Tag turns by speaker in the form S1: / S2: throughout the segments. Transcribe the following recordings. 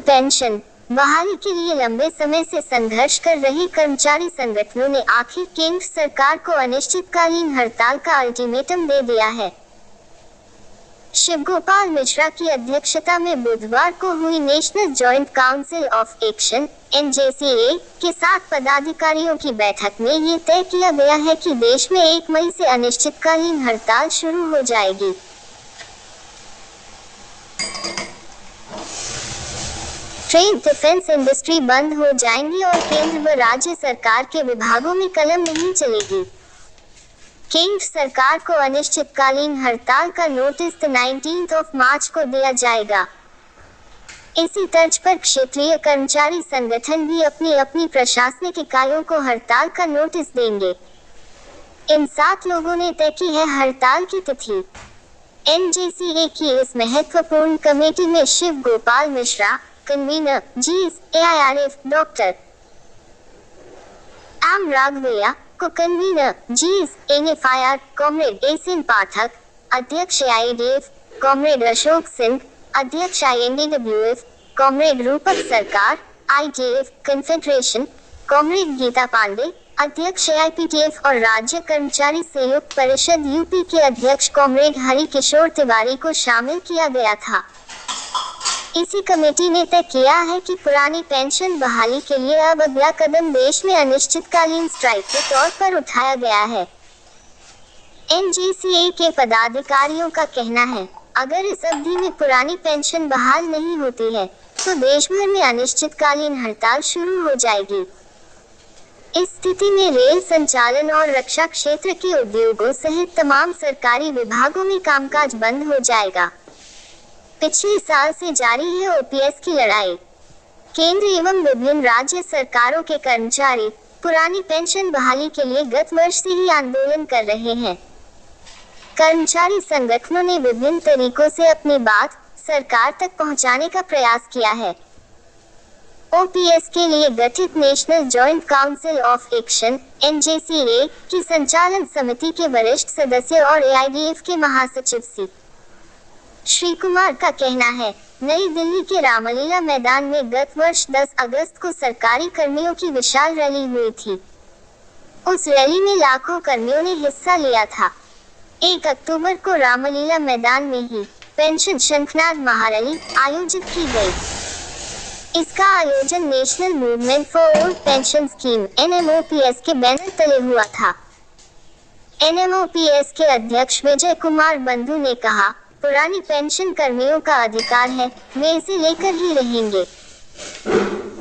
S1: Pension बहाली के लिए लंबे समय से संघर्ष कर रहे कर्मचारी संगठनों ने आखिर केंद्र सरकार को अनिश्चितकालीन हड़ताल का अल्टीमेटम दे दिया है। शिवगोपाल मिश्रा की अध्यक्षता में बुधवार को हुई national joint council of action (NJCA) के 7 पदाधिकारियों की बैठक में ये तय किया गया है कि देश में 1 मई से अनिश्चितकालीन हड़ताल शुरू हो जाएगी। ट्रेड डिफेंस इंडस्ट्री बंद हो जाएंगी और केंद्र व राज्य सरकार के विभागों में कलम नहीं चलेगी। केंद्र सरकार को अनिश्चितकालीन हड़ताल का नोटिस 19 मार्च को दिया जाएगा। इसी तर्ज पर क्षेत्रीय कर्मचारी संगठन भी अपनी अपनी प्रशासनिक इकाइयों को हड़ताल का नोटिस देंगे। इन 7 लोगों ने तय की है हड़ताल की तिथि। NJCA की इस महत्वपूर्ण कमेटी में Shiv Gopal Mishra convener, GS-AIRF doctor M Raghavaiah को कन्वीनर, GS-NFIR कॉमरेड एसिन पाठक, अध्यक्ष AIDF कॉमरेड अशोक सिंह, अध्यक्ष INDWF comrade Rupak Sarkar, ITF confederation comrade Geeta Pandey, अध्यक्ष AIPTF और राज्य कर्मचारी संयुक्त परिषद UP के अध्यक्ष कॉमरेड हरि किशोर तिवारी को शामिल किया गया था। इसी कमेटी ने तय किया है कि पुरानी पेंशन बहाली के लिए अब अगला कदम देश में अनिश्चितकालीन स्ट्राइक के तौर पर उठाया गया है। NJCA के पदाधिकारियों का कहना है, अगर इस अवधि में पुरानी पेंशन बहाल नहीं होती है, तो देश भर में अनिश्चितकालीन हड़ताल शुरू हो जाएगी। इस स्थिति में रेल संचालन और रक्षा क्षेत्र के उद्योगों सहित तमाम सरकारी विभागों में कामकाज बंद हो जाएगा। पिछले साल से जारी है OPS की लड़ाई। केंद्र एवं विभिन्न राज्य सरकारों के कर्मचारी पुरानी पेंशन बहाली के लिए गत वर्ष से ही आंदोलन कर रहे हैं। कर्मचारी संगठनों ने विभिन्न तरीकों से अपनी बात सरकार तक पहुंचाने का प्रयास किया है। OPS के लिए गठित national joint council of action (NJCA) की संचालन समिति के वरिष्ठ सदस्य और AIDF के महासचिव सी. श्री कुमार का कहना है, नई दिल्ली के रामलीला मैदान में गत वर्ष 10 अगस्त को सरकारी कर्मियों की विशाल रैली हुई थी। उस रैली में लाखों कर्मियों ने हिस्सा लिया था। 1 अक्टूबर को रामलीला मैदान में ही पेंशन शंखनाद महारैली आयोजित की गई। इसका आयोजन national movement for old pension scheme (NMOPS) के बैनर तले हुआ था। NMOPS के अध्यक्ष विजय कुमार बंधु ने कहा, पुरानी पेंशन कर्मियों का अधिकार है, वे इसे लेकर ही रहेंगे।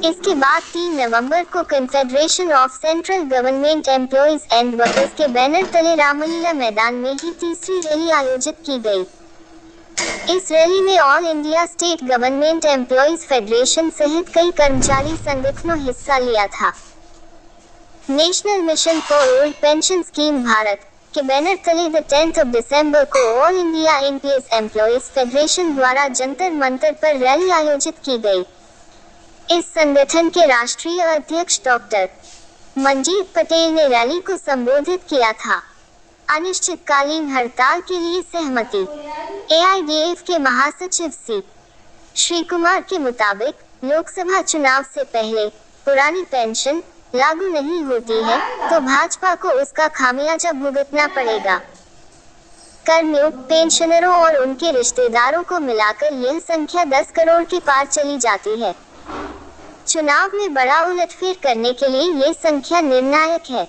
S1: इसके बाद 3 नवंबर को confederation of central government employees and workers के बैनर तले रामलीला मैदान में ही तीसरी रैली आयोजित की गई। इस रैली में all India state government employees federation सहित कई कर्मचारी संगठनों हिस्सा लिया था। National mission for old pension scheme Bharat के बैनर तले 10 दिसंबर को all India NPS employees federation द्वारा जंतर मंतर पर रैली आयोजित की गई। इस संगठन के राष्ट्रीय अध्यक्ष डॉक्टर मंजीत पटेल ने रैली को संबोधित किया था। अनिश्चितकालीन हड़ताल के लिए सहमति। एआईडीएफ के महासचिव सी. श्री कुमार के मुताबिक लोकसभा चुनाव से पहले पुरानी पेंशन लागू नहीं होती है तो भाजपा को उसका खामियाजा भुगतना पड़ेगा। कर्मियों, पेंशनरों और उनके रिश्तेदारों को मिलाकर यह संख्या 10 करोड़ के पार चली जाती है। चुनाव में बड़ा उलटफेर करने के लिए ये संख्या निर्णायक है।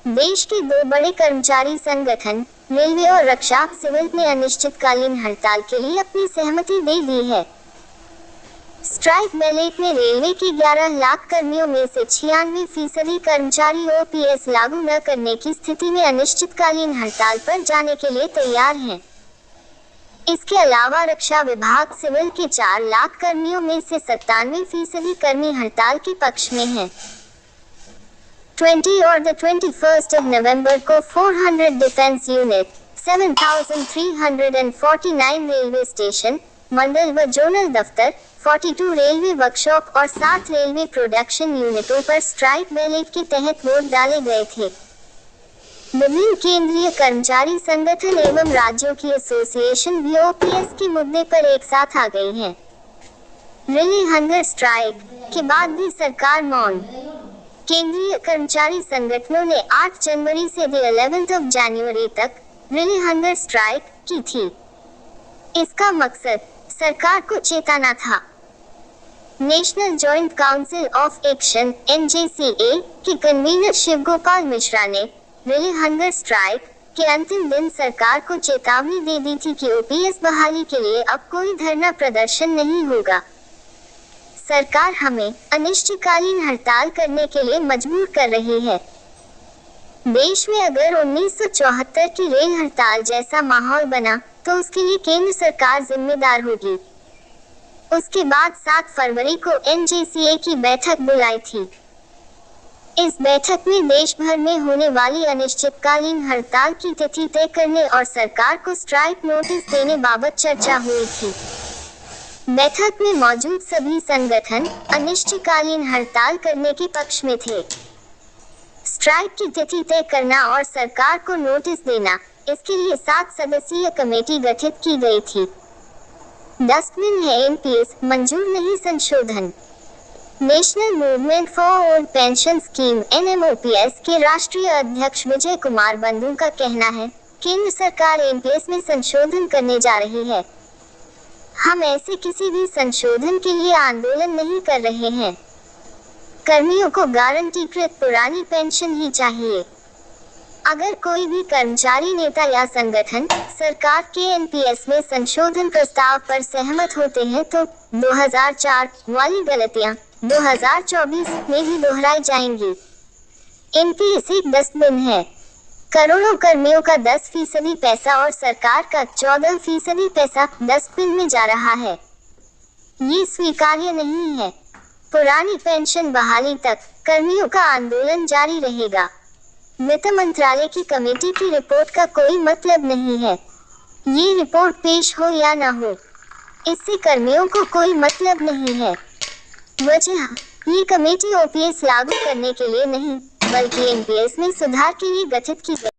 S1: देश के 2 बड़े कर्मचारी संगठन रेलवे और रक्षा सिविल ने अनिश्चितकालीन हड़ताल के लिए अपनी सहमति दे दी है। स्ट्राइक बैलेट में रेलवे के 11 लाख कर्मियों में से 96% कर्मचारी ओपीएस लागू न करने की स्थिति में अनिश्चितकालीन हड़ताल पर जाने के लिए तैयार हैं। इसके अलावा रक्षा विभाग सिविल के 4 लाख कर्मियों में से 97% कर्मी हड़ताल के पक्ष में हैं। 20 और 21 नवंबर को 400 डिफेंस यूनिट, 7,349 रेलवे स्टेशन, मंडल व जोनल दफ्तर, 42 रेलवे वर्कशॉप और 7 रेलवे प्रोडक्शन यूनिटों पर स्ट्राइक बैलेट के तहत वोट डाले गए थे। विभिन्न केंद्रीय कर्मचारी संगठन एवं राज्यों की एसोसिएशन भी ओपीएस के मुद्दे पर एक साथ आ गई हैं। रिले हंगर स्ट्राइक के बाद भी सरकार मौन। केंद्रीय कर्मचारी संगठनों ने 8 जनवरी से 11 जनवरी तक रिले हंगर स्ट्राइक की थी। इसका मकसद सरकार को चेताना था। National joint council of action (NJCA) के कन्वीनर शिवगोपाल मिश्रा ने रिले हंगर स्ट्राइक के अंतिम दिन सरकार को चेतावनी दे दी थी कि OPS बहाली के लिए अब कोई धरना प्रदर्शन नहीं होगा। सरकार हमें अनिश्चितकालीन हड़ताल करने के लिए मजबूर कर रही है। देश में अगर 1974 की रेल हड़ताल जैसा माहौल बना तो उसके लिए केंद्र सरकार जिम्मेदार होगी। उसके बाद 7 फरवरी को NJCA की बैठक बुलाई थी। इस बैठक में देश भर में होने वाली अनिश्चितकालीन हड़ताल की तिथि तय करने और सरकार को स्ट्राइक नोटिस देने बाबत चर्चा हुई थी। बैठक में मौजूद सभी संगठन अनिश्चितकालीन हड़ताल करने के पक्ष में थे। स्ट्राइक की तिथि तय करना और सरकार को नोटिस देना, इसके लिए 7 सदस्यीय कमेटी गठित की गई थी। डस्टबिन है NPS, मंजूर नहीं संशोधन। National movement for old pension scheme NMOPS के राष्ट्रीय अध्यक्ष विजय कुमार बंधु का कहना है, केंद्र सरकार NPS में संशोधन करने जा रही है। हम ऐसे किसी भी संशोधन के लिए आंदोलन नहीं कर रहे हैं। कर्मियों को गारंटीकृत पुरानी पेंशन ही चाहिए। अगर कोई भी कर्मचारी नेता या संगठन सरकार के NPS में संशोधन प्रस्ताव पर सहमत होते हैं तो 2004 वाली गलतियां 2024 में भी दोहराई जाएंगी। NPS एक डस्टबिन है। करोड़ों कर्मियों का 10% पैसा और सरकार का 14% पैसा डस्टबिन में जा रहा है। ये स्वीकार्य नहीं है। पुरानी पेंशन बहाली तक कर्मियों का आंदोलन जारी रहेगा। वित्त मंत्रालय की कमेटी की रिपोर्ट का कोई मतलब नहीं है। ये रिपोर्ट पेश हो या न हो, इससे कर्मियों को कोई मतलब नहीं है। वजह, ये कमेटी OPS लागू करने के लिए नहीं, बल्कि NPS में सुधार के लिए गठित की गई।